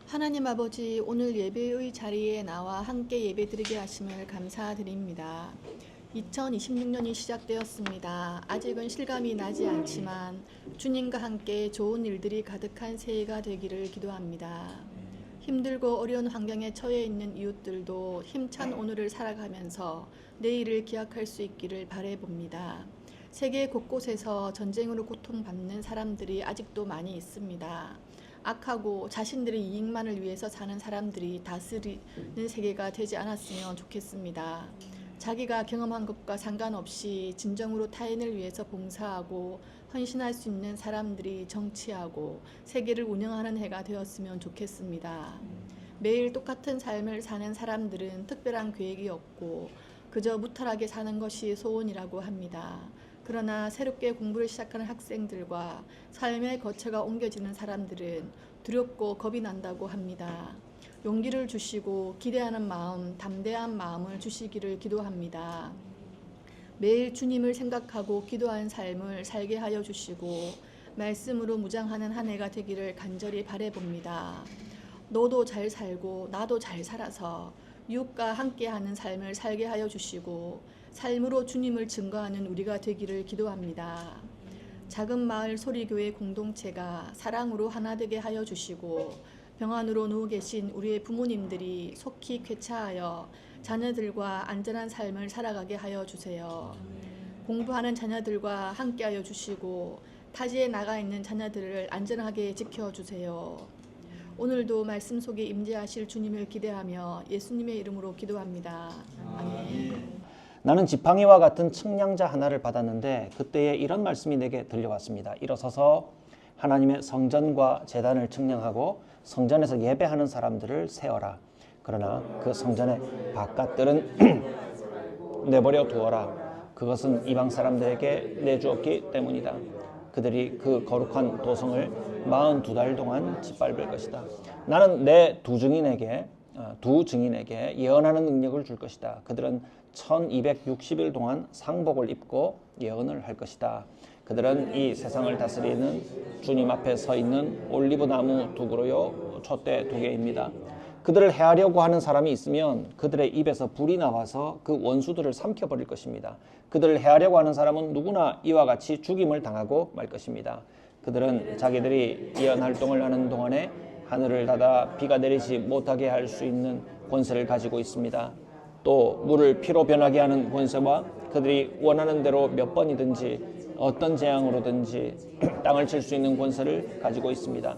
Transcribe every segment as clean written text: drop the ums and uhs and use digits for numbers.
하나님 아버지, 오늘 예배의 자리에 나와 함께 예배드리게 하심을 감사드립니다. 2026년이 시작되었습니다. 아직은 실감이 나지 않지만 주님과 함께 좋은 일들이 가득한 새해가 되기를 기도합니다. 힘들고 어려운 환경에 처해 있는 이웃들도 힘찬 오늘을 살아가면서 내일을 기약할 수 있기를 바라봅니다. 세계 곳곳에서 전쟁으로 고통받는 사람들이 아직도 많이 있습니다. 악하고 자신들의 이익만을 위해서 사는 사람들이 다스리는 세계가 되지 않았으면 좋겠습니다. 자기가 경험한 것과 상관없이 진정으로 타인을 위해서 봉사하고 헌신할 수 있는 사람들이 정치하고 세계를 운영하는 해가 되었으면 좋겠습니다. 매일 똑같은 삶을 사는 사람들은 특별한 계획이 없고 그저 무탈하게 사는 것이 소원이라고 합니다. 그러나 새롭게 공부를 시작하는 학생들과 삶의 거처가 옮겨지는 사람들은 두렵고 겁이 난다고 합니다. 용기를 주시고 기대하는 마음, 담대한 마음을 주시기를 기도합니다. 매일 주님을 생각하고 기도하는 삶을 살게 하여 주시고 말씀으로 무장하는 한 해가 되기를 간절히 바라봅니다. 너도 잘 살고 나도 잘 살아서 이웃과 함께하는 삶을 살게 하여 주시고 삶으로 주님을 증거하는 우리가 되기를 기도합니다. 작은 마을 소리교회 공동체가 사랑으로 하나 되게 하여 주시고 병원으로 누워 계신 우리의 부모님들이 속히 쾌차하여 자녀들과 안전한 삶을 살아가게 하여 주세요. 공부하는 자녀들과 함께하여 주시고 타지에 나가 있는 자녀들을 안전하게 지켜주세요. 오늘도 말씀 속에 임재하실 주님을 기대하며 예수님의 이름으로 기도합니다. 아멘. 나는 지팡이와 같은 측량자 하나를 받았는데 그때에 이런 말씀이 내게 들려왔습니다. 일어서서 하나님의 성전과 제단을 측량하고 성전에서 예배하는 사람들을 세어라. 그러나 그 성전의 바깥들은 내버려 두어라. 그것은 이방 사람들에게 내주었기 때문이다. 그들이 그 거룩한 도성을 42달 동안 짓밟을 것이다. 나는 내 두 증인에게 예언하는 능력을 줄 것이다. 그들은 1260일 동안 상복을 입고 예언을 할 것이다. 그들은 이 세상을 다스리는 주님 앞에 서 있는 올리브나무 두 그루요 촛대 두 개입니다. 그들을 해하려고 하는 사람이 있으면 그들의 입에서 불이 나와서 그 원수들을 삼켜버릴 것입니다. 그들을 해하려고 하는 사람은 누구나 이와 같이 죽임을 당하고 말 것입니다. 그들은 자기들이 예언 활동을 하는 동안에 하늘을 닫아 비가 내리지 못하게 할 수 있는 권세를 가지고 있습니다. 또 물을 피로 변하게 하는 권세와 그들이 원하는 대로 몇 번이든지 어떤 재앙으로든지 땅을 칠 수 있는 권세를 가지고 있습니다.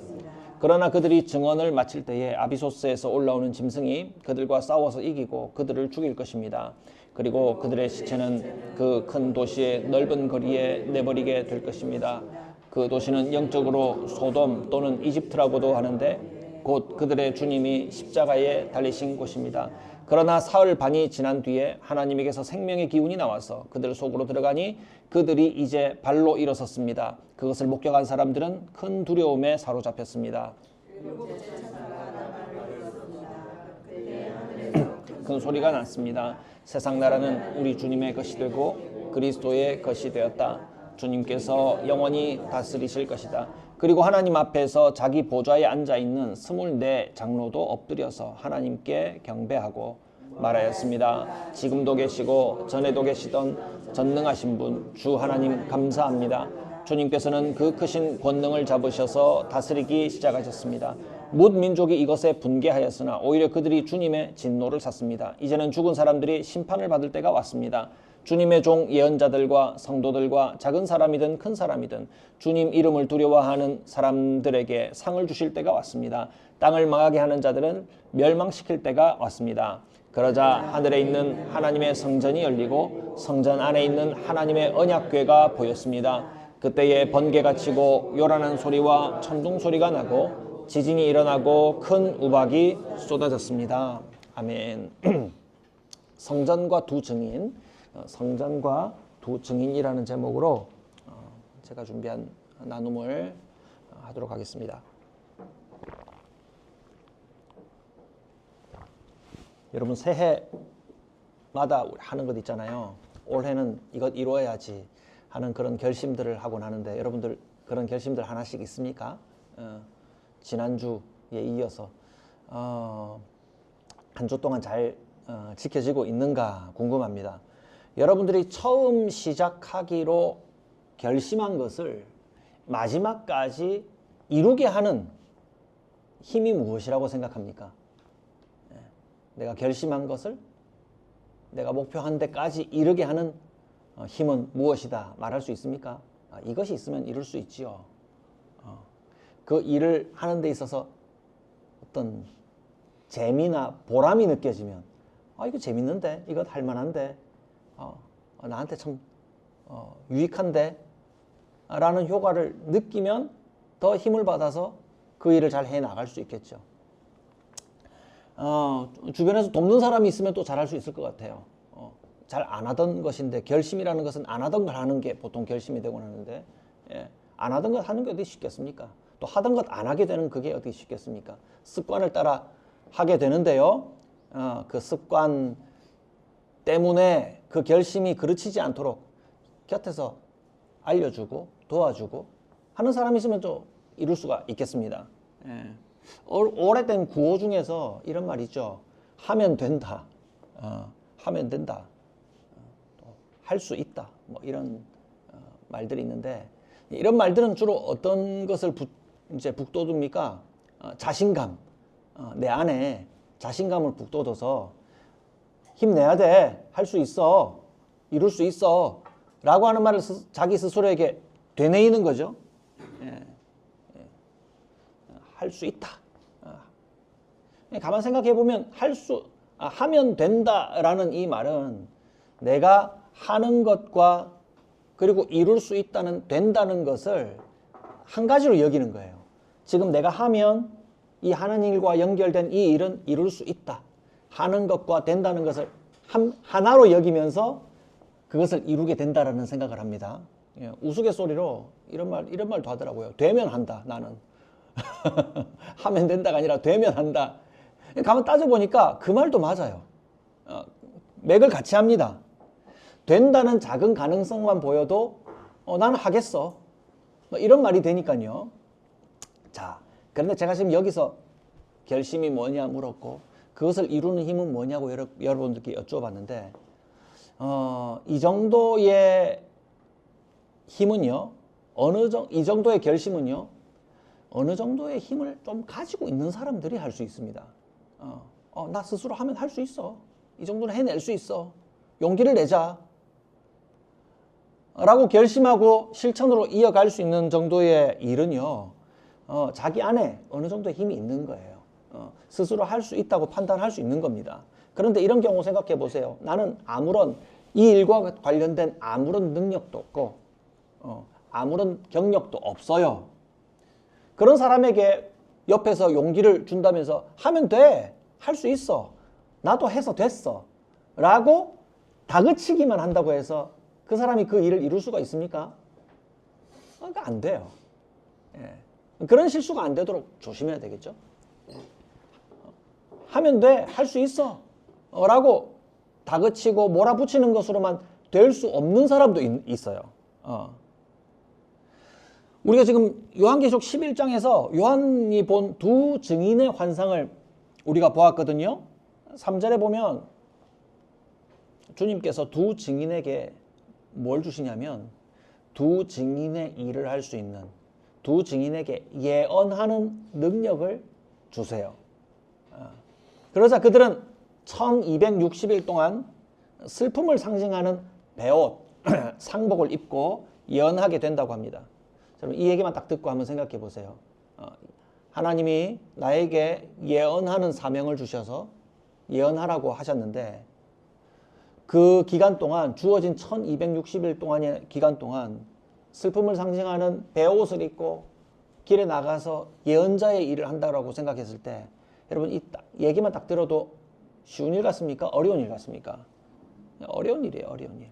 그러나 그들이 증언을 마칠 때에 아비소스에서 올라오는 짐승이 그들과 싸워서 이기고 그들을 죽일 것입니다. 그리고 그들의 시체는 그 큰 도시의 넓은 거리에 내버리게 될 것입니다. 그 도시는 영적으로 소돔 또는 이집트라고도 하는데 곧 그들의 주님이 십자가에 달리신 곳입니다. 그러나 사흘 반이 지난 뒤에 하나님에게서 생명의 기운이 나와서 그들 속으로 들어가니 그들이 이제 발로 일어섰습니다. 그것을 목격한 사람들은 큰 두려움에 사로잡혔습니다. 큰 소리가 났습니다. 세상 나라는 우리 주님의 것이 되고 그리스도의 것이 되었다. 주님께서 영원히 다스리실 것이다. 그리고 하나님 앞에서 자기 보좌에 앉아있는 24 장로도 엎드려서 하나님께 경배하고 말하였습니다. 지금도 계시고 전에도 계시던 전능하신 분 주 하나님 감사합니다. 주님께서는 그 크신 권능을 잡으셔서 다스리기 시작하셨습니다. 뭇 민족이 이것에 분개하였으나 오히려 그들이 주님의 진노를 샀습니다. 이제는 죽은 사람들이 심판을 받을 때가 왔습니다. 주님의 종 예언자들과 성도들과 작은 사람이든 큰 사람이든 주님 이름을 두려워하는 사람들에게 상을 주실 때가 왔습니다. 땅을 망하게 하는 자들은 멸망시킬 때가 왔습니다. 그러자 하늘에 있는 하나님의 성전이 열리고 성전 안에 있는 하나님의 언약궤가 보였습니다. 그때에 번개가 치고 요란한 소리와 천둥 소리가 나고 지진이 일어나고 큰 우박이 쏟아졌습니다. 아멘. 성전과 두 증인, 성전과 두 증인이라는 제목으로 제가 준비한 나눔을 하도록 하겠습니다. 여러분 새해마다 하는 것 있잖아요. 올해는 이것 이루어야지 하는 그런 결심들을 하곤 하는데 여러분들 그런 결심들 하나씩 있습니까? 지난주에 이어서 한 주 동안 잘 지켜지고 있는가 궁금합니다. 여러분들이 처음 시작하기로 결심한 것을 마지막까지 이루게 하는 힘이 무엇이라고 생각합니까? 내가 결심한 것을 내가 목표한 데까지 이르게 하는 힘은 무엇이다 말할 수 있습니까? 이것이 있으면 이룰 수 있지요. 그 일을 하는 데 있어서 어떤 재미나 보람이 느껴지면 이거 재밌는데, 이거 할 만한데, 나한테 참 유익한데 라는 효과를 느끼면 더 힘을 받아서 그 일을 잘 해나갈 수 있겠죠. 주변에서 돕는 사람이 있으면 또 잘할 수 있을 것 같아요. 잘 안 하던 것인데, 결심이라는 것은 안 하던 걸 하는 게 보통 결심이 되곤 하는데, 안 하던 것 하는 게 어디 쉽겠습니까? 또 하던 것 안 하게 되는 그게 어디 쉽겠습니까? 습관을 따라 하게 되는데요. 그 습관 때문에 그 결심이 그르치지 않도록 곁에서 알려주고 도와주고 하는 사람이 있으면 또 이룰 수가 있겠습니다. 오래된 구호 중에서 이런 말 있죠. 하면 된다. 하면 된다. 할 수 있다. 뭐 이런 말들이 있는데, 이런 말들은 주로 어떤 것을 이제 북돋웁니까? 자신감. 내 안에 자신감을 북돋워서 힘내야 돼. 할 수 있어. 이룰 수 있어. 라고 하는 말을 자기 스스로에게 되뇌이는 거죠. 할 수 있다. 가만 생각해 보면 하면 된다라는 이 말은 내가 하는 것과 그리고 이룰 수 있다는 된다는 것을 한 가지로 여기는 거예요. 지금 내가 하면 이 하는 일과 연결된 이 일은 이룰 수 있다. 하는 것과 된다는 것을 하나로 여기면서 그것을 이루게 된다라는 생각을 합니다. 우스갯소리로 이런 말도 하더라고요. 되면 한다, 나는. 하면 된다가 아니라 되면 한다. 가만 따져보니까 그 말도 맞아요. 맥을 같이 합니다. 된다는 작은 가능성만 보여도 나는 하겠어. 뭐 이런 말이 되니까요. 자, 그런데 제가 지금 여기서 결심이 뭐냐 물었고 그것을 이루는 힘은 뭐냐고 여러분들께 여쭤봤는데 이 정도의 힘은요. 이 정도의 결심은요. 어느 정도의 힘을 좀 가지고 있는 사람들이 할 수 있습니다. 나 스스로 하면 할 수 있어. 이 정도는 해낼 수 있어. 용기를 내자. 라고 결심하고 실천으로 이어갈 수 있는 정도의 일은요. 자기 안에 어느 정도의 힘이 있는 거예요. 스스로 할 수 있다고 판단할 수 있는 겁니다. 그런데 이런 경우 생각해 보세요. 나는 이 일과 관련된 아무런 능력도 없고 아무런 경력도 없어요. 그런 사람에게 옆에서 용기를 준다면서 하면 돼. 할 수 있어. 나도 해서 됐어. 라고 다그치기만 한다고 해서 그 사람이 그 일을 이룰 수가 있습니까? 그러니까 안 돼요. 그런 실수가 안 되도록 조심해야 되겠죠. 하면 돼. 할 수 있어. 라고 다그치고 몰아붙이는 것으로만 될 수 없는 사람도 있어요. 우리가 지금 요한계시록 11장에서 요한이 본 두 증인의 환상을 우리가 보았거든요. 3절에 보면 주님께서 두 증인에게 뭘 주시냐면 두 증인의 일을 할 수 있는 두 증인에게 예언하는 능력을 주세요. 그러자 그들은 1260일 동안 슬픔을 상징하는 베옷, 상복을 입고 예언하게 된다고 합니다. 이 얘기만 딱 듣고 한번 생각해 보세요. 하나님이 나에게 예언하는 사명을 주셔서 예언하라고 하셨는데 그 기간 동안 주어진 1260일 동안의 기간 동안 슬픔을 상징하는 베옷을 입고 길에 나가서 예언자의 일을 한다고 생각했을 때 여러분 이 얘기만 딱 들어도 쉬운 일 같습니까? 어려운 일 같습니까? 어려운 일이에요. 어려운 일.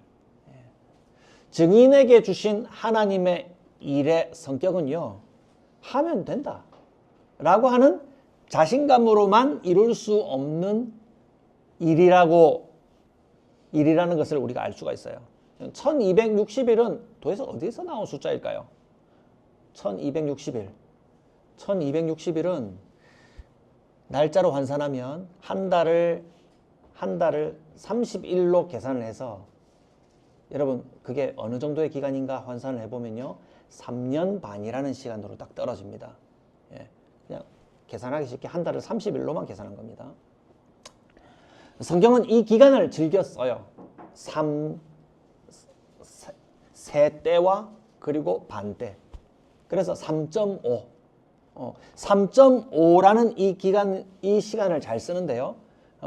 증인에게 주신 하나님의 일의 성격은요. 하면 된다 라고 하는 자신감으로만 이룰 수 없는 일이라는 것을 우리가 알 수가 있어요. 1260일은 도대체 어디서 나온 숫자일까요? 1260일. 1260일은 날짜로 환산하면 한 달을 30일로 계산을 해서 여러분 그게 어느 정도의 기간인가 환산을 해보면요 3년 반이라는 시간으로 딱 떨어집니다. 예, 그냥 계산하기 쉽게 한 달을 30일로만 계산한 겁니다. 성경은 이 기간을 즐겨 써요. 세때와 그리고 반때. 그래서 3.5. 3.5라는 이 시간을 잘 쓰는데요.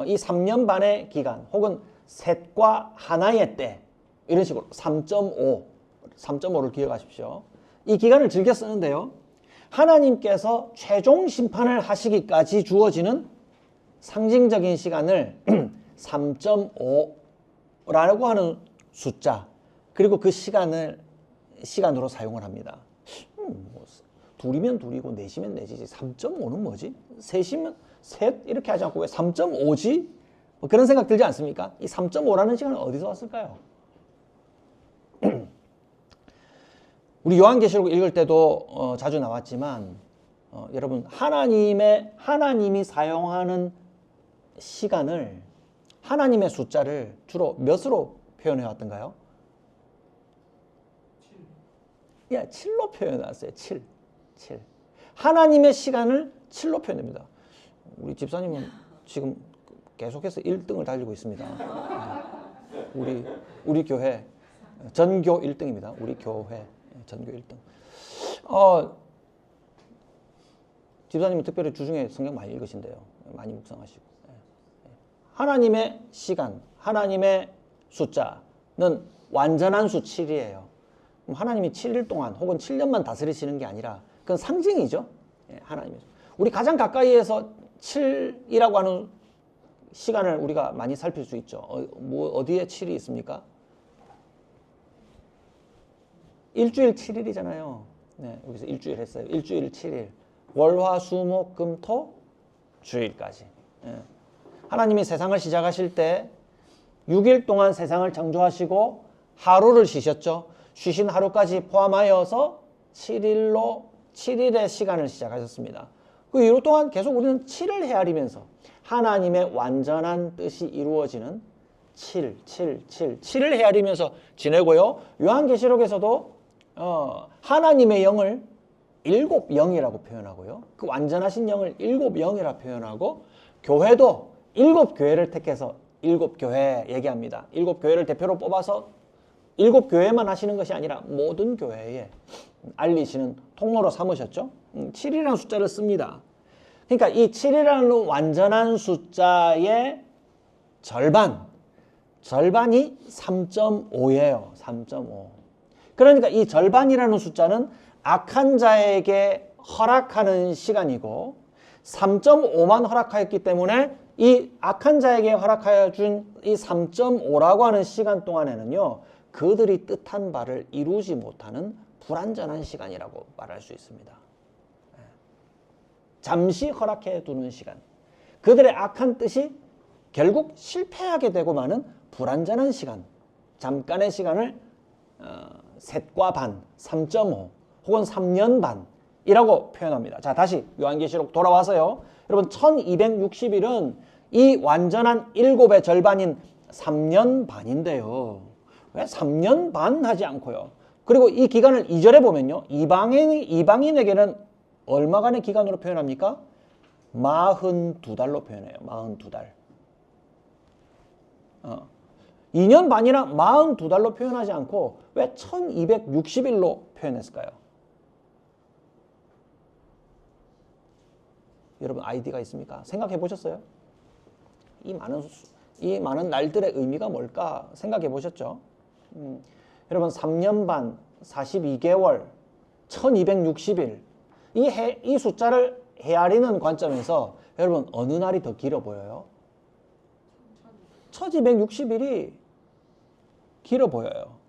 이 3년 반의 기간 혹은 셋과 하나의 때 이런 식으로 3.5를 기억하십시오. 이 기간을 즐겨 쓰는데요. 하나님께서 최종 심판을 하시기까지 주어지는 상징적인 시간을 3.5라고 하는 숫자 그리고 그 시간으로 사용을 합니다. 둘이면 둘이고 넷이면 넷이지 3.5는 뭐지? 셋이면 셋 이렇게 하지 않고 왜 3.5지? 뭐 그런 생각 들지 않습니까? 이 3.5라는 시간은 어디서 왔을까요? 우리 요한계시록 읽을 때도 자주 나왔지만 여러분 하나님이 사용하는 시간을 하나님의 숫자를 주로 몇으로 표현해 왔던가요? 7로 표현해 왔어요. 7. 하나님의 시간을 7로 표현합니다. 우리 집사님은 지금 계속해서 1등을 달리고 있습니다. 우리 교회 전교 1등입니다. 우리 교회 전교 1등. 집사님은 특별히 주중에 성경 많이 읽으신대요. 많이 묵상하시고. 하나님의 시간, 하나님의 숫자는 완전한 수 7이에요. 하나님이 7일 동안 혹은 7년만 다스리시는 게 아니라 그건 상징이죠. 하나님의. 우리 가장 가까이에서 7이라고 하는 시간을 우리가 많이 살필 수 있죠. 어디에 7이 있습니까? 일주일 7일이잖아요. 네, 여기서 일주일 했어요. 일주일 7일. 월화수목금토 주일까지. 하나님이 세상을 시작하실 때 6일 동안 세상을 창조하시고 하루를 쉬셨죠. 쉬신 하루까지 포함하여서 7일의 시간을 시작하셨습니다. 그 이후 동안 계속 우리는 7을 헤아리면서 하나님의 완전한 뜻이 이루어지는 7을 헤아리면서 지내고요. 요한계시록에서도 하나님의 영을 7영이라고 표현하고요. 그 완전하신 영을 7영이라고 표현하고 교회도 7교회를 택해서 7교회 얘기합니다. 7교회를 대표로 뽑아서 7교회만 하시는 것이 아니라 모든 교회에 알리시는 통로로 삼으셨죠. 7이라는 숫자를 씁니다. 그러니까 이 7이라는 완전한 숫자의 절반이 3.5예요. 3.5. 그러니까 이 절반이라는 숫자는 악한 자에게 허락하는 시간이고 3.5만 허락하였기 때문에 이 악한 자에게 허락하여 준 이 3.5라고 하는 시간 동안에는요. 그들이 뜻한 바를 이루지 못하는 불완전한 시간이라고 말할 수 있습니다. 잠시 허락해 두는 시간. 그들의 악한 뜻이 결국 실패하게 되고 마는 불완전한 시간. 잠깐의 시간을 셋과 반, 3.5 혹은 3년 반이라고 표현합니다. 자, 다시 요한계시록 돌아와서요. 여러분 1260일은 이 완전한 7의 절반인 3년 반인데요. 왜 3년 반 하지 않고요. 그리고 이 기간을 2절에 보면요. 이방인에게는 얼마간의 기간으로 표현합니까? 42달로 표현해요. 42달. 2년 반이나 42달로 표현하지 않고 왜 1260일로 표현했을까요? 여러분 아이디가 있습니까? 생각해 보셨어요? 이 많은 날들의 의미가 뭘까 생각해 보셨죠? 여러분 3년 반, 42개월, 1260일 이 숫자를 헤아리는 관점에서 여러분 어느 날이 더 길어 보여요? 1260일이 길어 보여요.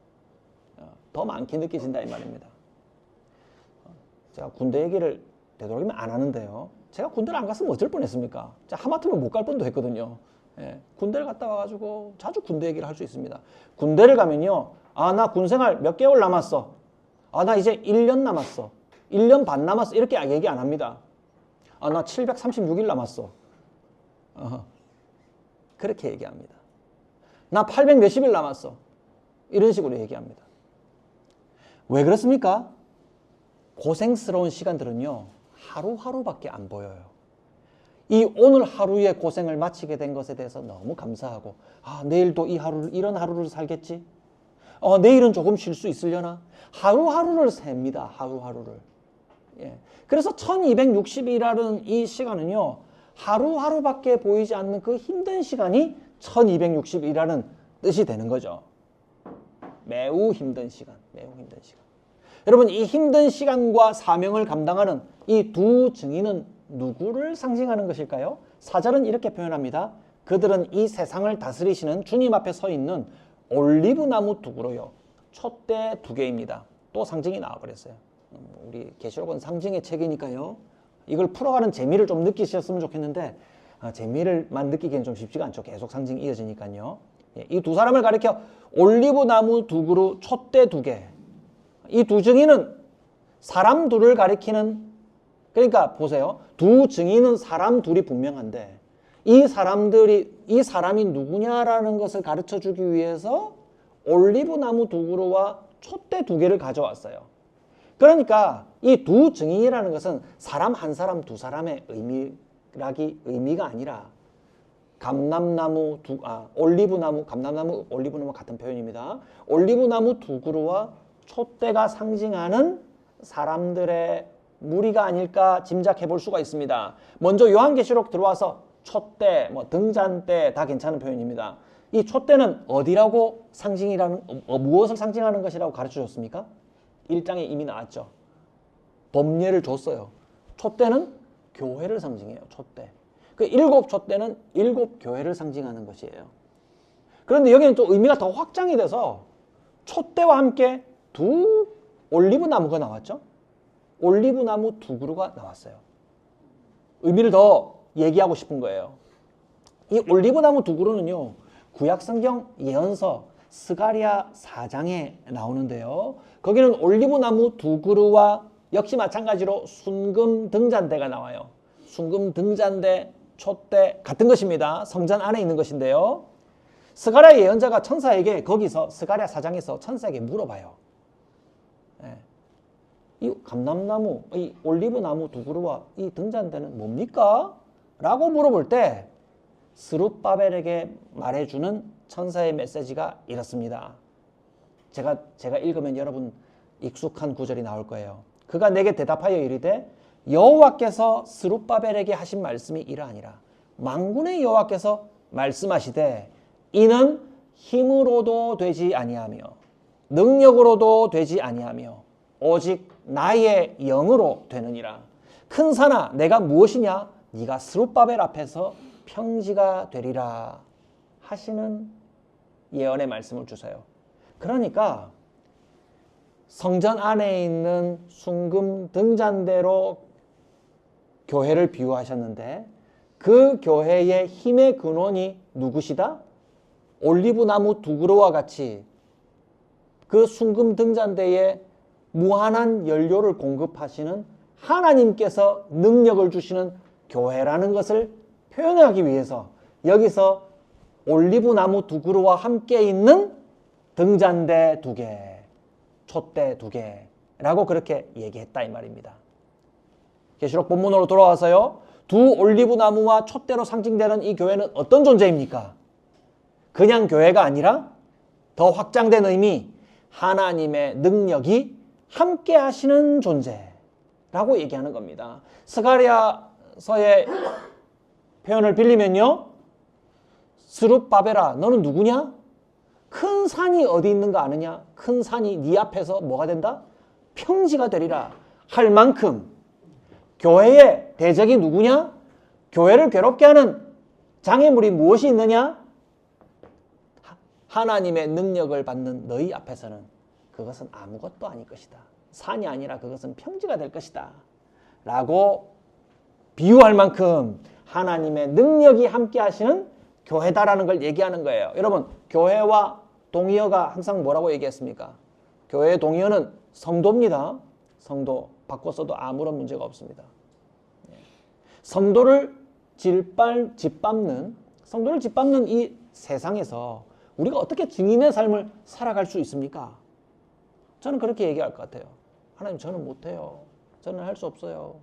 더 많게 느껴진다 이 말입니다. 제가 군대 얘기를 되도록이면 안 하는데요. 제가 군대를 안 갔으면 어쩔 뻔했습니까? 하마터면 못 갈 뻔도 했거든요. 군대를 갔다 와가지고 자주 군대 얘기를 할 수 있습니다. 군대를 가면요. 나 군생활 몇 개월 남았어. 나 이제 1년 남았어. 1년 반 남았어. 이렇게 얘기 안 합니다. 나 736일 남았어. 그렇게 얘기합니다. 나 800 몇십 일 남았어. 이런 식으로 얘기합니다. 왜 그렇습니까? 고생스러운 시간들은요, 하루하루밖에 안 보여요. 이 오늘 하루의 고생을 마치게 된 것에 대해서 너무 감사하고, 내일도 이런 하루를 살겠지? 내일은 조금 쉴 수 있으려나? 하루하루를 셉니다. 하루하루를. 예. 그래서 1260이라는 이 시간은요, 하루하루밖에 보이지 않는 그 힘든 시간이 1260이라는 뜻이 되는 거죠. 매우 힘든 시간, 매우 힘든 시간. 여러분, 이 힘든 시간과 사명을 감당하는 이 두 증인은 누구를 상징하는 것일까요? 사절은 이렇게 표현합니다. 그들은 이 세상을 다스리시는 주님 앞에 서 있는 올리브나무 두 그루요. 촛대 두 개입니다. 또 상징이 나와버렸어요. 우리 계시록은 상징의 책이니까요. 이걸 풀어가는 재미를 좀 느끼셨으면 좋겠는데 재미를만 느끼기엔 좀 쉽지가 않죠. 계속 상징이 이어지니까요. 이 두 사람을 가리켜 올리브나무 두 그루, 촛대 두 개. 이 두 증인은 사람 둘을 가리키는, 그러니까 보세요. 두 증인은 사람 둘이 분명한데 이 사람이 누구냐라는 것을 가르쳐 주기 위해서 올리브나무 두 그루와 촛대 두 개를 가져왔어요. 그러니까 이 두 증인이라는 것은 사람 한 사람 두 사람의 의미가 아니라 올리브나무 같은 표현입니다. 올리브나무 두 그루와 촛대가 상징하는 사람들의 무리가 아닐까 짐작해 볼 수가 있습니다. 먼저 요한계시록 들어와서 촛대, 등잔대 다 괜찮은 표현입니다. 이 촛대는 어디라고 무엇을 상징하는 것이라고 가르쳐 줬습니까? 1장에 이미 나왔죠. 법례를 줬어요. 촛대는 교회를 상징해요. 촛대. 그 7 촛대는 7 교회를 상징하는 것이에요. 그런데 여기는 또 의미가 더 확장이 돼서 촛대와 함께 두 올리브나무가 나왔죠. 올리브나무 두 그루가 나왔어요. 의미를 더 얘기하고 싶은 거예요. 이 올리브나무 두 그루는요, 구약성경 예언서 스가랴 4장에 나오는데요. 거기는 올리브나무 두 그루와 역시 마찬가지로 순금 등잔대가 나와요. 순금 등잔대, 촛대 같은 것입니다. 성전 안에 있는 것인데요. 스가랴 예언자가 천사에게 거기서 스가랴 4장에서 천사에게 물어봐요. 이 감람나무, 이 올리브나무 두 그루와 이 등잔대는 뭡니까? 라고 물어볼 때 스룹바벨에게 말해주는 천사의 메시지가 이렇습니다. 제가 읽으면 여러분 익숙한 구절이 나올 거예요. 그가 내게 대답하여 이르되 여호와께서 스룹바벨에게 하신 말씀이 이러하니라. 만군의 여호와께서 말씀하시되 이는 힘으로도 되지 아니하며 능력으로도 되지 아니하며 오직 나의 영으로 되느니라. 큰 산아 내가 무엇이냐? 네가 스룹바벨 앞에서 평지가 되리라 하시는 예언의 말씀을 주세요. 그러니까 성전 안에 있는 순금 등잔대로 교회를 비유하셨는데 그 교회의 힘의 근원이 누구시다? 올리브나무 두 그루와 같이 그 순금 등잔대에 무한한 연료를 공급하시는 하나님께서 능력을 주시는 교회라는 것을 표현하기 위해서 여기서 올리브나무 두 그루와 함께 있는 등잔대 두 개, 촛대 두 개라고 그렇게 얘기했다 이 말입니다. 계시록 본문으로 돌아와서요. 두 올리브나무와 촛대로 상징되는 이 교회는 어떤 존재입니까? 그냥 교회가 아니라 더 확장된 의미, 하나님의 능력이 함께 하시는 존재라고 얘기하는 겁니다. 스가랴서의 표현을 빌리면요. 스룹바벨아 너는 누구냐? 큰 산이 어디 있는가 아느냐? 큰 산이 네 앞에서 뭐가 된다? 평지가 되리라 할 만큼 교회의 대적이 누구냐? 교회를 괴롭게 하는 장애물이 무엇이 있느냐? 하나님의 능력을 받는 너희 앞에서는 그것은 아무것도 아닐 것이다. 산이 아니라 그것은 평지가 될 것이다. 라고 비유할 만큼 하나님의 능력이 함께 하시는 교회다라는 걸 얘기하는 거예요. 여러분, 교회와 동의어가 항상 뭐라고 얘기했습니까? 교회의 동의어는 성도입니다. 성도. 바꿔 써도 아무런 문제가 없습니다. 성도를 짓밟는 성도를 짓밟는 이 세상에서 우리가 어떻게 증인의 삶을 살아갈 수 있습니까? 저는 그렇게 얘기할 것 같아요. 하나님, 저는 못해요. 저는 할 수 없어요.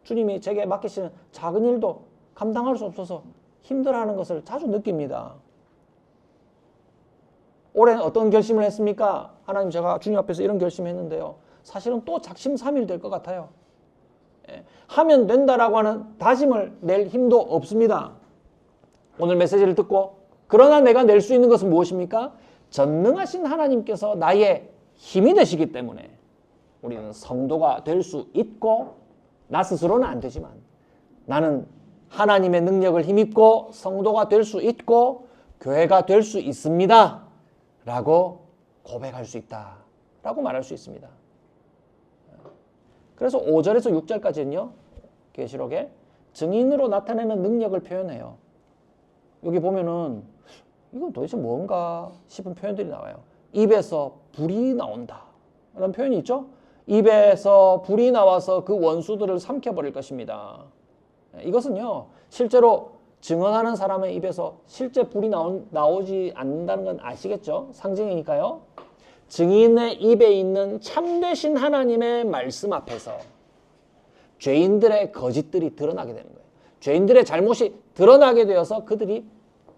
주님이 제게 맡기시는 작은 일도 감당할 수 없어서 힘들어하는 것을 자주 느낍니다. 올해 어떤 결심을 했습니까? 하나님, 제가 주님 앞에서 이런 결심했는데요. 사실은 또 작심삼일 될 것 같아요. 하면 된다라고 하는 다짐을 낼 힘도 없습니다. 오늘 메시지를 듣고 그러나 내가 낼 수 있는 것은 무엇입니까? 전능하신 하나님께서 나의 힘이 되시기 때문에 우리는 성도가 될 수 있고, 나 스스로는 안 되지만 나는 하나님의 능력을 힘입고 성도가 될 수 있고 교회가 될 수 있습니다 라고 고백할 수 있다 라고 말할 수 있습니다. 그래서 5절에서 6절까지는요, 계시록에 증인으로 나타내는 능력을 표현해요. 여기 보면은 이건 도대체 뭔가 싶은 표현들이 나와요. 입에서 불이 나온다 라는 표현이 있죠. 입에서 불이 나와서 그 원수들을 삼켜버릴 것입니다. 이것은요, 실제로 증언하는 사람의 입에서 실제 불이 나오지 않는다는 건 아시겠죠? 상징이니까요. 증인의 입에 있는 참되신 하나님의 말씀 앞에서 죄인들의 거짓들이 드러나게 되는 거예요. 죄인들의 잘못이 드러나게 되어서 그들이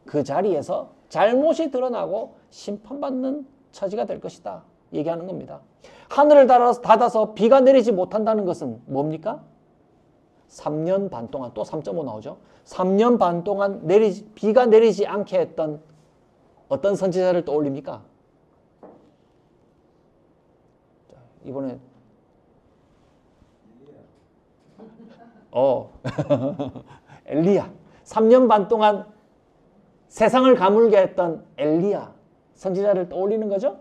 그 자리에서 잘못이 드러나고 심판받는 처지가 될 것이다 얘기하는 겁니다. 하늘을 닫아서 비가 내리지 못한다는 것은 뭡니까? 3년 반 동안, 또 3.5 나오죠. 3년 반 동안 비가 내리지 않게 했던 어떤 선지자를 떠올립니까? 자, 이번에 엘리야. 3년 반 동안 세상을 가물게 했던 엘리야 선지자를 떠올리는 거죠.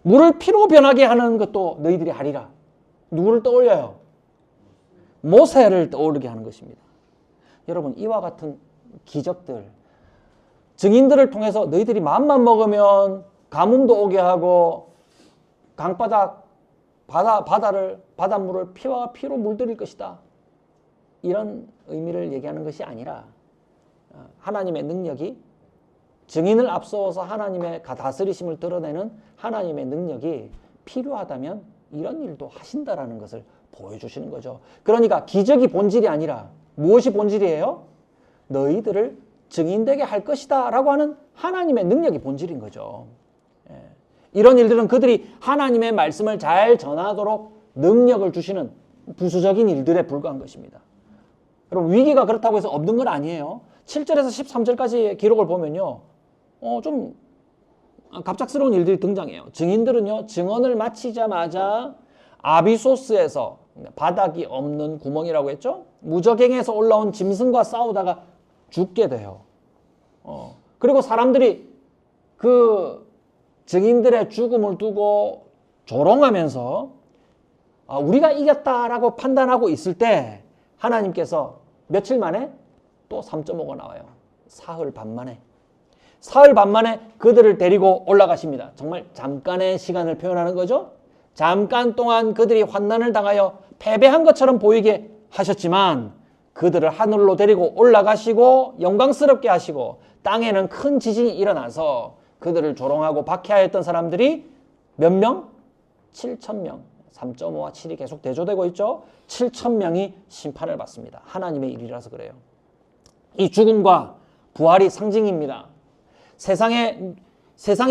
물을 피로 변하게 하는 것도 너희들이 하리라. 누구를 떠올려요? 모세를 떠오르게 하는 것입니다. 여러분, 이와 같은 기적들, 증인들을 통해서 너희들이 마음만 먹으면 가뭄도 오게 하고 강바닥 바닷물을 피와 피로 물들일 것이다, 이런 의미를 얘기하는 것이 아니라 하나님의 능력이, 증인을 앞서서 하나님의 다스리심을 드러내는 하나님의 능력이 필요하다면 이런 일도 하신다라는 것을 보여주시는 거죠. 그러니까 기적이 본질이 아니라 무엇이 본질이에요? 너희들을 증인되게 할 것이다 라고 하는 하나님의 능력이 본질인 거죠. 이런 일들은 그들이 하나님의 말씀을 잘 전하도록 능력을 주시는 부수적인 일들에 불과한 것입니다. 여러분, 위기가 그렇다고 해서 없는 건 아니에요. 7절에서 13절까지 기록을 보면요, 좀 갑작스러운 일들이 등장해요. 증인들은요, 증언을 마치자마자 아비소스에서, 바닥이 없는 구멍이라고 했죠? 무저갱에서 올라온 짐승과 싸우다가 죽게 돼요. 그리고 사람들이 그 증인들의 죽음을 두고 조롱하면서 우리가 이겼다라고 판단하고 있을 때 하나님께서 며칠 만에 또 3.5가 나와요. 사흘 반 만에. 사흘 반 만에 그들을 데리고 올라가십니다. 정말 잠깐의 시간을 표현하는 거죠. 잠깐 동안 그들이 환난을 당하여 패배한 것처럼 보이게 하셨지만 그들을 하늘로 데리고 올라가시고 영광스럽게 하시고 땅에는 큰 지진이 일어나서 그들을 조롱하고 박해하였던 사람들이 몇 명? 7,000명. 3.5와 7이 계속 대조되고 있죠. 7,000명이 심판을 받습니다. 하나님의 일이라서 그래요. 이 죽음과 부활이 상징입니다. 세상의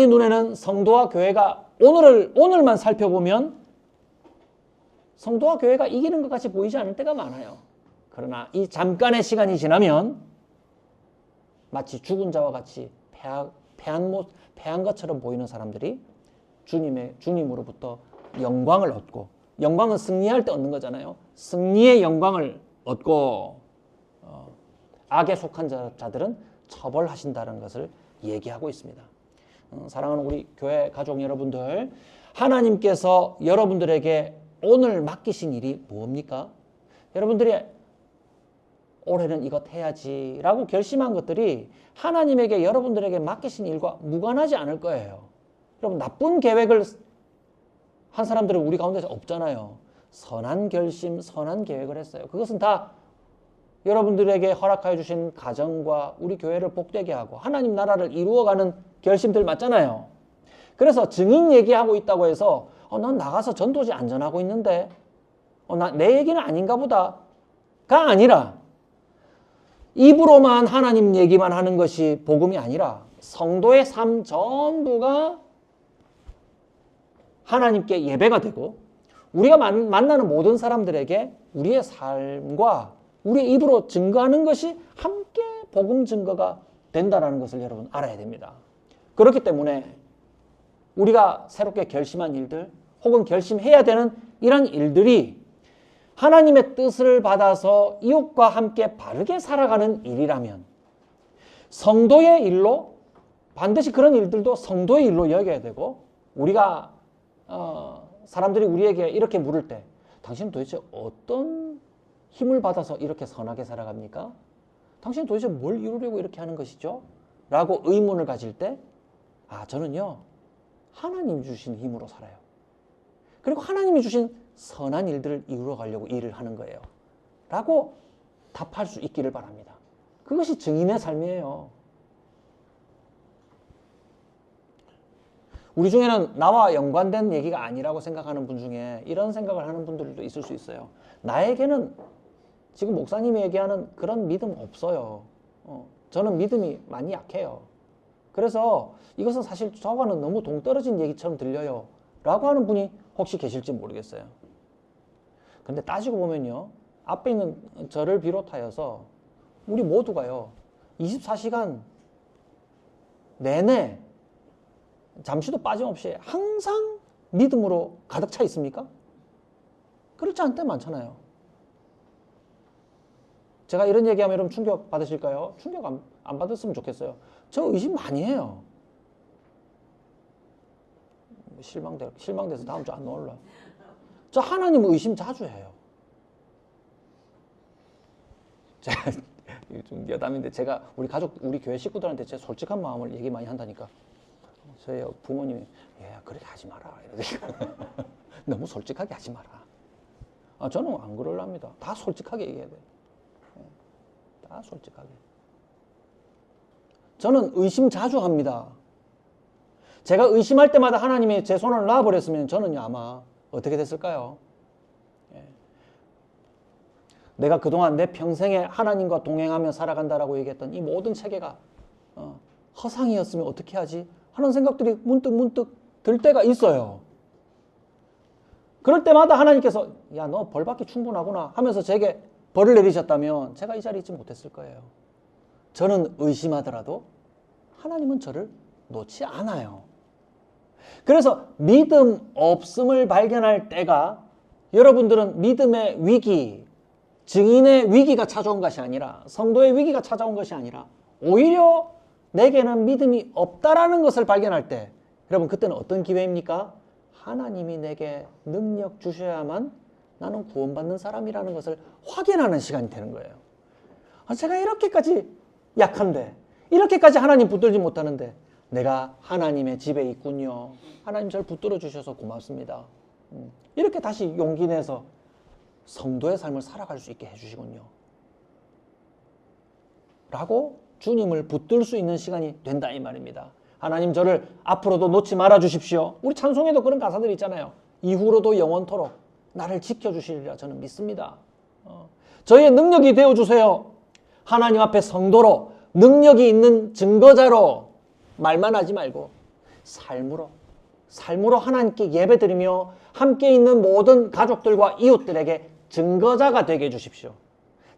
눈에는 성도와 교회가 오늘만 살펴보면 성도와 교회가 이기는 것 같이 보이지 않을 때가 많아요. 그러나 이 잠깐의 시간이 지나면 마치 죽은 자와 같이 패한 것처럼 보이는 사람들이 주님으로부터 영광을 얻고, 영광은 승리할 때 얻는 거잖아요. 승리의 영광을 얻고 악에 속한 자들은 처벌하신다는 것을 얘기하고 있습니다. 사랑하는 우리 교회 가족 여러분들, 하나님께서 여러분들에게 오늘 맡기신 일이 뭡니까? 여러분들이 올해는 이것 해야지 라고 결심한 것들이 하나님에게 여러분들에게 맡기신 일과 무관하지 않을 거예요. 여러분, 나쁜 계획을 한 사람들은 우리 가운데서 없잖아요. 선한 결심, 선한 계획을 했어요. 그것은 다 여러분들에게 허락하여 주신 가정과 우리 교회를 복되게 하고 하나님 나라를 이루어가는 결심들 맞잖아요. 그래서 증인 얘기하고 있다고 해서 난 나가서 전도지 안전하고 있는데 내 얘기는 아닌가 보다가 아니라 입으로만 하나님 얘기만 하는 것이 복음이 아니라 성도의 삶 전부가 하나님께 예배가 되고 우리가 만나는 모든 사람들에게 우리의 삶과 우리의 입으로 증거하는 것이 함께 복음 증거가 된다는 것을 여러분 알아야 됩니다. 그렇기 때문에 우리가 새롭게 결심한 일들 혹은 결심해야 되는 이런 일들이 하나님의 뜻을 받아서 이웃과 함께 바르게 살아가는 일이라면 성도의 일로 반드시 그런 일들도 성도의 일로 여겨야 되고 우리가 사람들이 우리에게 이렇게 물을 때 당신은 도대체 어떤 힘을 받아서 이렇게 선하게 살아갑니까? 당신은 도대체 뭘 이루려고 이렇게 하는 것이죠? 라고 의문을 가질 때 저는요 하나님이 주신 힘으로 살아요. 그리고 하나님이 주신 선한 일들을 이루어 가려고 일을 하는 거예요. 라고 답할 수 있기를 바랍니다. 그것이 증인의 삶이에요. 우리 중에는 나와 연관된 얘기가 아니라고 생각하는 분 중에 이런 생각을 하는 분들도 있을 수 있어요. 나에게는 지금 목사님이 얘기하는 그런 믿음 없어요. 저는 믿음이 많이 약해요. 그래서 이것은 사실 저와는 너무 동떨어진 얘기처럼 들려요. 라고 하는 분이 혹시 계실지 모르겠어요. 근데 따지고 보면요. 앞에 있는 저를 비롯하여서 우리 모두가요. 24시간 내내 잠시도 빠짐없이 항상 믿음으로 가득 차 있습니까? 그렇지 않을 때 많잖아요. 제가 이런 얘기하면 여러분 충격 받으실까요? 충격 안 받았으면 좋겠어요. 저 의심 많이 해요. 실망돼서 다음 주 안 나올라. 저 하나님 의심 자주 해요. 제가 좀 여담인데 제가 우리 교회 식구들한테 제 솔직한 마음을 얘기 많이 한다니까. 저희 부모님이 그렇게 하지 마라 이러니까 너무 솔직하게 하지 마라. 저는 안 그럴랍니다. 다 솔직하게 얘기해야 돼. 다 솔직하게. 저는 의심 자주 합니다. 제가 의심할 때마다 하나님이 제 손을 놔버렸으면 저는 아마 어떻게 됐을까요? 내가 그동안 내 평생에 하나님과 동행하며 살아간다라고 얘기했던 이 모든 체계가 허상이었으면 어떻게 하지? 하는 생각들이 문득 들 때가 있어요. 그럴 때마다 하나님께서 너 벌 받기 충분하구나 하면서 제게 벌을 내리셨다면 제가 이 자리에 있지 못했을 거예요. 저는 의심하더라도 하나님은 저를 놓지 않아요. 그래서 믿음 없음을 발견할 때가 여러분들은 믿음의 위기, 증인의 위기가 찾아온 것이 아니라 성도의 위기가 찾아온 것이 아니라 오히려 내게는 믿음이 없다라는 것을 발견할 때 여러분 그때는 어떤 기회입니까? 하나님이 내게 능력 주셔야만 나는 구원받는 사람이라는 것을 확인하는 시간이 되는 거예요. 제가 이렇게까지 약한데 이렇게까지 하나님 붙들지 못하는데 내가 하나님의 집에 있군요. 하나님 저를 붙들어 주셔서 고맙습니다. 이렇게 다시 용기 내서 성도의 삶을 살아갈 수 있게 해주시군요. 라고 주님을 붙들 수 있는 시간이 된다 이 말입니다. 하나님 저를 앞으로도 놓지 말아 주십시오. 우리 찬송에도 그런 가사들이 있잖아요. 이후로도 영원토록 나를 지켜주시리라 저는 믿습니다. 저희의 능력이 되어주세요. 하나님 앞에 성도로 능력이 있는 증거자로 말만 하지 말고 삶으로 하나님께 예배드리며 함께 있는 모든 가족들과 이웃들에게 증거자가 되게 해주십시오.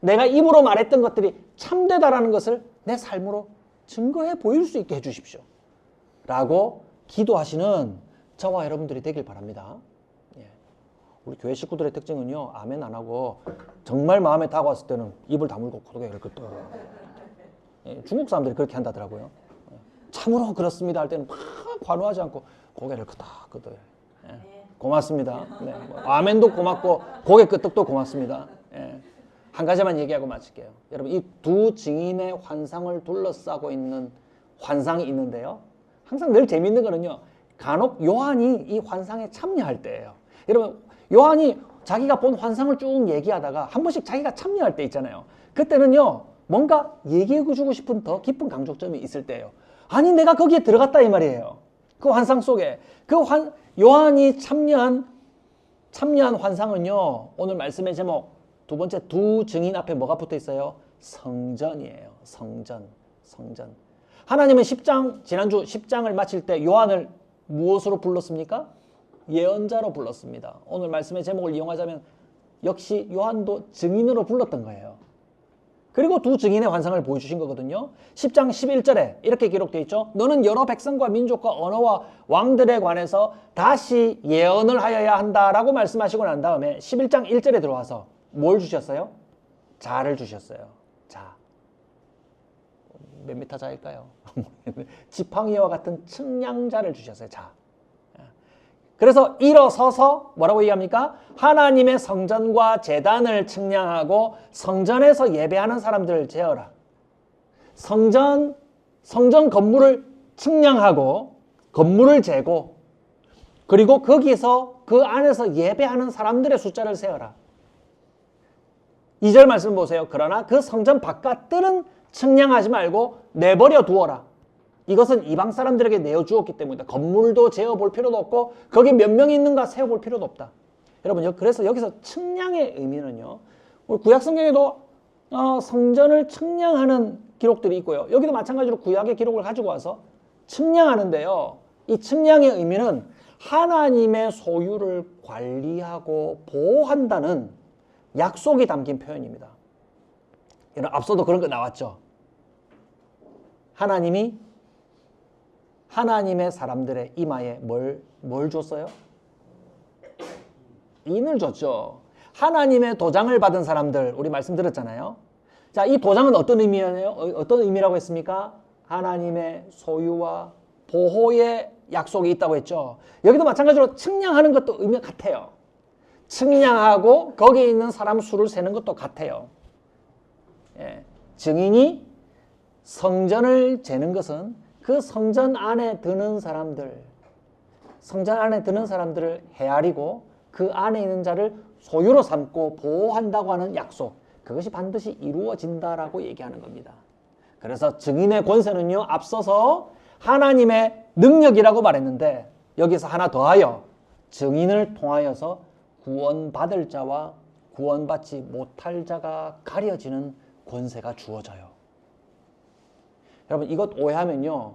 내가 입으로 말했던 것들이 참되다라는 것을 내 삶으로 증거해 보일 수 있게 해주십시오. 라고 기도하시는 저와 여러분들이 되길 바랍니다. 우리 교회 식구들의 특징은요. 아멘 안 하고 정말 마음에 다가왔을 때는 입을 다물고 고개를 끄덕. 중국 사람들이 그렇게 한다더라고요. 참으로 그렇습니다 할 때는 막 관호하지 않고 고개를 끄덕. 고맙습니다. 아멘도 고맙고 고개 끄덕도 고맙습니다. 한 가지만 얘기하고 마칠게요. 여러분 이 두 증인의 환상을 둘러싸고 있는 환상이 있는데요. 항상 늘 재미있는 거는요. 간혹 요한이 이 환상에 참여할 때예요. 여러분 요한이 자기가 본 환상을 쭉 얘기하다가 한 번씩 자기가 참여할 때 있잖아요. 그때는요, 뭔가 얘기해주고 싶은 더 깊은 강조점이 있을 때예요. 아니, 내가 거기에 들어갔다 이 말이에요. 그 환상 속에. 요한이 참여한 환상은요, 오늘 말씀의 제목, 두 번째 두 증인 앞에 뭐가 붙어 있어요? 성전이에요. 성전. 하나님은 지난주 10장을 마칠 때 요한을 무엇으로 불렀습니까? 예언자로 불렀습니다. 오늘 말씀의 제목을 이용하자면 역시 요한도 증인으로 불렀던 거예요. 그리고 두 증인의 환상을 보여주신 거거든요. 10장 11절에 이렇게 기록되어 있죠. 너는 여러 백성과 민족과 언어와 왕들에 관해서 다시 예언을 하여야 한다라고 말씀하시고 난 다음에 11장 1절에 들어와서 뭘 주셨어요? 자를 주셨어요. 자. 몇 미터 자일까요? 지팡이와 같은 측량자를 주셨어요. 자. 그래서 일어서서 뭐라고 얘기합니까? 하나님의 성전과 제단을 측량하고 성전에서 예배하는 사람들을 재어라. 성전 건물을 측량하고 건물을 재고 그리고 거기서 그 안에서 예배하는 사람들의 숫자를 세어라. 2절 말씀 보세요. 그러나 그 성전 바깥들은 측량하지 말고 내버려 두어라. 이것은 이방 사람들에게 내어주었기 때문이다. 건물도 재어볼 필요도 없고 거기 몇 명이 있는가 세어볼 필요도 없다. 여러분, 그래서 여기서 측량의 의미는요. 우리 구약 성경에도 성전을 측량하는 기록들이 있고요. 여기도 마찬가지로 구약의 기록을 가지고 와서 측량하는데요. 이 측량의 의미는 하나님의 소유를 관리하고 보호한다는 약속이 담긴 표현입니다. 앞서도 그런 거 나왔죠. 하나님의 사람들의 이마에 뭘 줬어요? 인을 줬죠. 하나님의 도장을 받은 사람들, 우리 말씀드렸잖아요. 자, 이 도장은 어떤 의미예요? 어떤 의미라고 했습니까? 하나님의 소유와 보호의 약속이 있다고 했죠. 여기도 마찬가지로 측량하는 것도 의미가 같아요. 측량하고 거기에 있는 사람 수를 세는 것도 같아요. 예. 증인이 성전을 재는 것은 그 성전 안에 드는 사람들을 헤아리고 그 안에 있는 자를 소유로 삼고 보호한다고 하는 약속, 그것이 반드시 이루어진다라고 얘기하는 겁니다. 그래서 증인의 권세는요, 앞서서 하나님의 능력이라고 말했는데 여기서 하나 더하여 증인을 통하여서 구원받을 자와 구원받지 못할 자가 가려지는 권세가 주어져요. 여러분, 이것 오해하면요,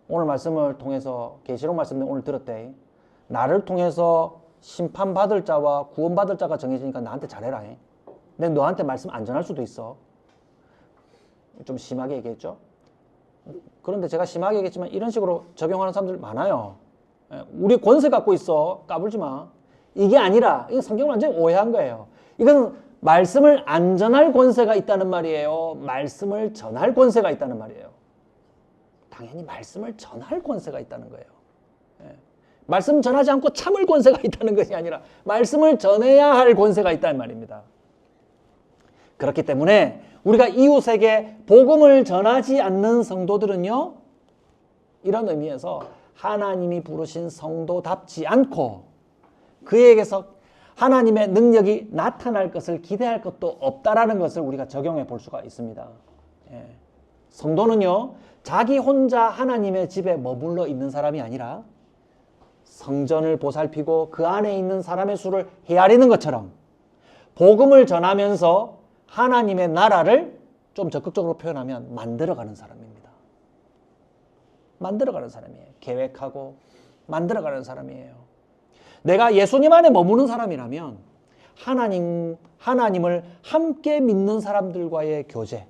오늘 말씀을 통해서 계시록 말씀 오늘 들었대. 나를 통해서 심판받을 자와 구원받을 자가 정해지니까 나한테 잘해라. 근데 너한테 말씀 안 전할 수도 있어. 좀 심하게 얘기했죠. 그런데 제가 심하게 얘기했지만 이런 식으로 적용하는 사람들 많아요. 우리 권세 갖고 있어. 까불지 마. 이게 아니라 이거 성경을 완전히 오해한 거예요. 이건 말씀을 안 전할 권세가 있다는 말이에요. 말씀을 전할 권세가 있다는 말이에요. 당연히 말씀을 전할 권세가 있다는 거예요. 말씀 전하지 않고 참을 권세가 있다는 것이 아니라 말씀을 전해야 할 권세가 있다는 말입니다. 그렇기 때문에 우리가 이웃에게 복음을 전하지 않는 성도들은요, 이런 의미에서 하나님이 부르신 성도답지 않고 그에게서 하나님의 능력이 나타날 것을 기대할 것도 없다라는 것을 우리가 적용해 볼 수가 있습니다. 성도는요, 자기 혼자 하나님의 집에 머물러 있는 사람이 아니라 성전을 보살피고 그 안에 있는 사람의 수를 헤아리는 것처럼 복음을 전하면서 하나님의 나라를 좀 적극적으로 표현하면 만들어가는 사람입니다. 만들어가는 사람이에요. 계획하고 만들어가는 사람이에요. 내가 예수님 안에 머무는 사람이라면 하나님을 함께 믿는 사람들과의 교제,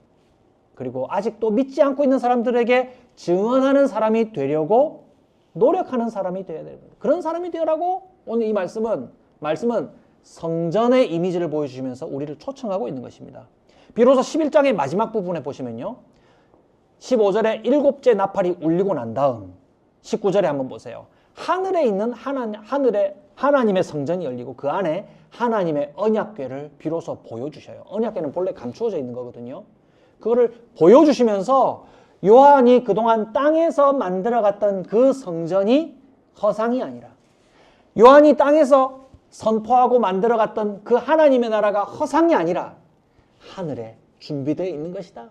그리고 아직도 믿지 않고 있는 사람들에게 증언하는 사람이 되려고 노력하는 사람이 되어야 됩니다. 그런 사람이 되어라고 오늘 이 말씀은 성전의 이미지를 보여주시면서 우리를 초청하고 있는 것입니다. 비로소 11장의 마지막 부분에 보시면요, 15절에 7째 나팔이 울리고 난 다음 19절에 한번 보세요. 하늘에 있는 하나님의 성전이 열리고 그 안에 하나님의 언약궤를 비로소 보여주셔요. 언약궤는 본래 감추어져 있는 거거든요. 그거를 보여주시면서 요한이 그동안 땅에서 만들어갔던 그 성전이 허상이 아니라, 요한이 땅에서 선포하고 만들어갔던 그 하나님의 나라가 허상이 아니라 하늘에 준비되어 있는 것이다.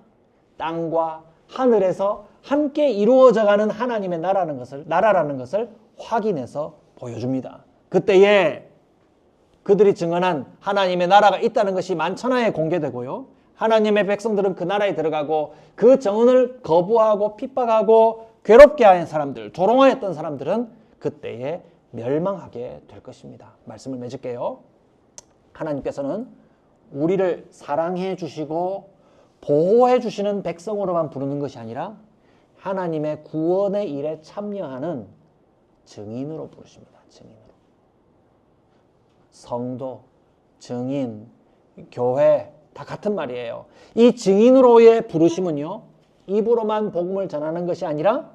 땅과 하늘에서 함께 이루어져가는 하나님의 나라라는 것을 확인해서 보여줍니다. 그때에 그들이 증언한 하나님의 나라가 있다는 것이 만천하에 공개되고요. 하나님의 백성들은 그 나라에 들어가고 그 정언을 거부하고 핍박하고 괴롭게 한 사람들, 조롱하였던 사람들은 그때에 멸망하게 될 것입니다. 말씀을 맺을게요. 하나님께서는 우리를 사랑해 주시고 보호해 주시는 백성으로만 부르는 것이 아니라 하나님의 구원의 일에 참여하는 증인으로 부르십니다. 증인으로. 성도, 증인, 교회 다 같은 말이에요. 이 증인으로의 부르심은요, 입으로만 복음을 전하는 것이 아니라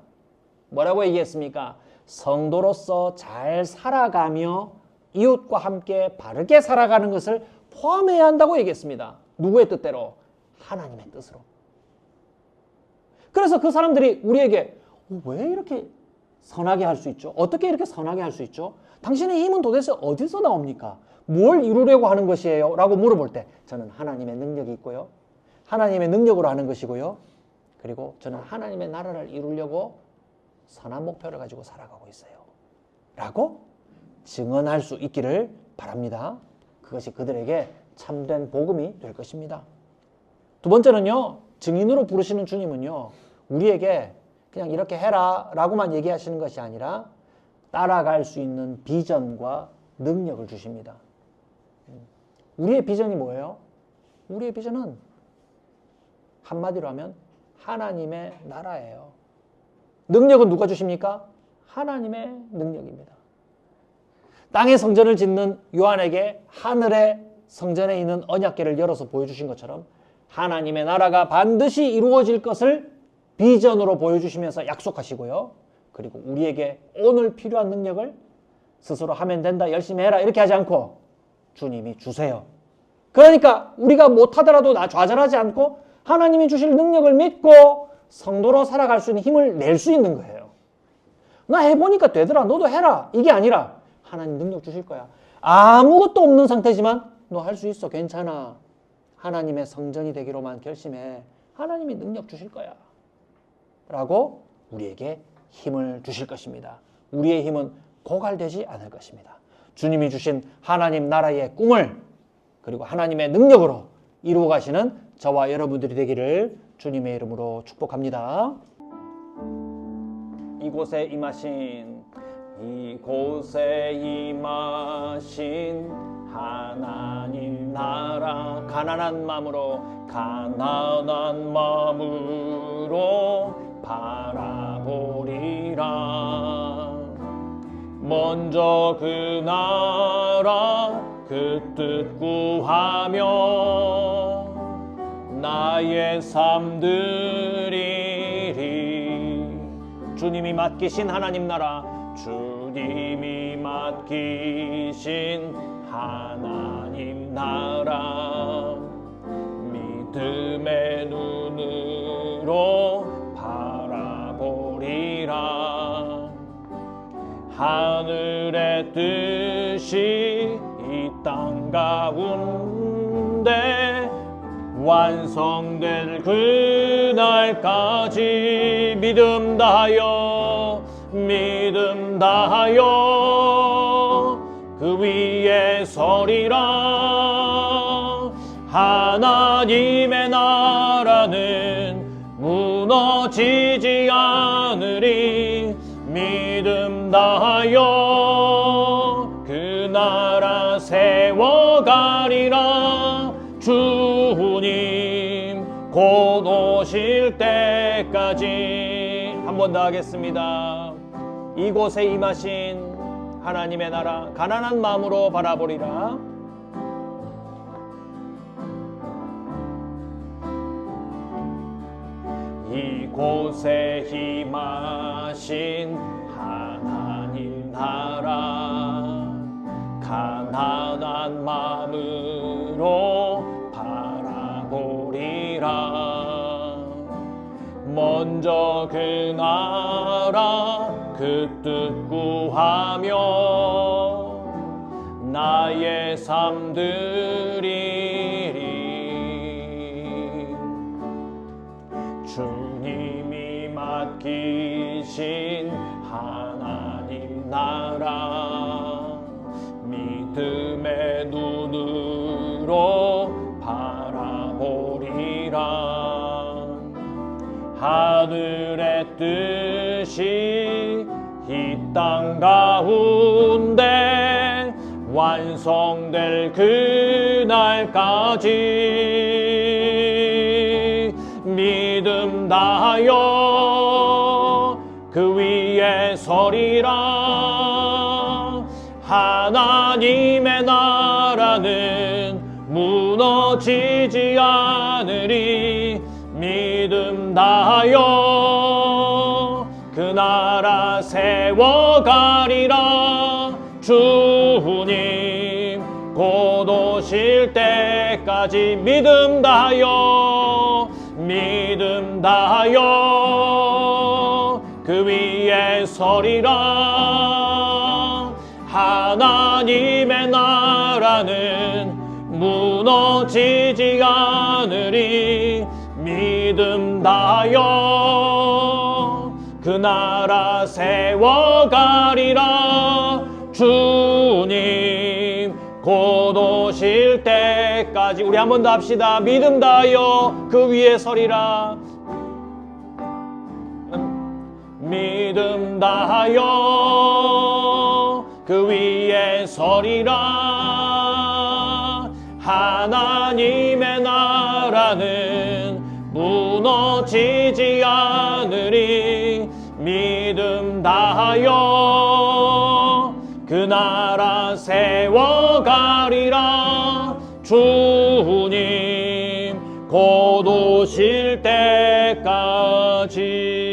뭐라고 얘기했습니까? 성도로서 잘 살아가며 이웃과 함께 바르게 살아가는 것을 포함해야 한다고 얘기했습니다. 누구의 뜻대로? 하나님의 뜻으로. 그래서 그 사람들이 우리에게 왜 이렇게 선하게 할 수 있죠? 어떻게 이렇게 선하게 할 수 있죠? 당신의 힘은 도대체 어디서 나옵니까? 뭘 이루려고 하는 것이에요? 라고 물어볼 때 저는 하나님의 능력이 있고요. 하나님의 능력으로 하는 것이고요. 그리고 저는 하나님의 나라를 이루려고 선한 목표를 가지고 살아가고 있어요. 라고 증언할 수 있기를 바랍니다. 그것이 그들에게 참된 복음이 될 것입니다. 두 번째는요, 증인으로 부르시는 주님은요, 우리에게 그냥 이렇게 해라 라고만 얘기하시는 것이 아니라 따라갈 수 있는 비전과 능력을 주십니다. 우리의 비전이 뭐예요? 우리의 비전은 한마디로 하면 하나님의 나라예요. 능력은 누가 주십니까? 하나님의 능력입니다. 땅의 성전을 짓는 요한에게 하늘의 성전에 있는 언약궤를 열어서 보여주신 것처럼 하나님의 나라가 반드시 이루어질 것을 비전으로 보여주시면서 약속하시고요. 그리고 우리에게 오늘 필요한 능력을 스스로 하면 된다, 열심히 해라 이렇게 하지 않고 주님이 주세요. 그러니까 우리가 못하더라도 좌절하지 않고 하나님이 주실 능력을 믿고 성도로 살아갈 수 있는 힘을 낼 수 있는 거예요. 나 해보니까 되더라, 너도 해라 이게 아니라 하나님 능력 주실 거야. 아무것도 없는 상태지만 너 할 수 있어, 괜찮아. 하나님의 성전이 되기로만 결심해. 하나님이 능력 주실 거야. 라고 우리에게 힘을 주실 것입니다. 우리의 힘은 고갈되지 않을 것입니다. 주님이 주신 하나님 나라의 꿈을 그리고 하나님의 능력으로 이루어 가시는 저와 여러분들이 되기를 주님의 이름으로 축복합니다. 이곳에 임하신 하나님 나라, 가난한 마음으로 바라보리라. 먼저 그 나라 그 뜻 구하며 나의 삶 드리리. 주님이 맡기신 하나님 나라, 주님이 맡기신 하나님 나라, 믿음의 눈으로 바라보리라. 하늘의 뜻이 이 땅 가운데 완성될 그날까지 믿음 다하여 그 위에 서리라. 하나님의 나라는 무너지지 않으리. 믿음 다하여 그 나라 세워가리라. 주님 곧 오실 때까지. 한 번 더 하겠습니다. 이곳에 임하신 하나님의 나라, 가난한 마음으로 바라보리라. 이곳에 임하신 하나님 나라, 가난한 마음으로 바라보리라. 먼저 그 나라 그 뜻 구하며 나의 삶 드리리. 주님이 맡기신 하나님 나라 믿음의 눈으로 바라보리라. 하늘의 뜻이 이 땅 가운데 완성될 그날까지 믿음 다하여 그 위에 서리라. 하나님의 나라는 무너지지 않으리. 믿음 다하여 그 나라 세워가리라. 주님 곧 오실 때까지 믿음 다하여 그 위에 서리라. 하나님의 나라는 무너지지 않으리. 믿음 다하여 그 나라 세워가리라. 주님 곧 오실 때까지. 우리 한 번 더 합시다. 믿음 다하여 그 위에 서리라. 믿음 다하여 그 위에 서리라. 하나님의 나라는 무너지지 않으리. 믿음 다하여 그 나라 세워가리라. 주님 곧 오실 때까지.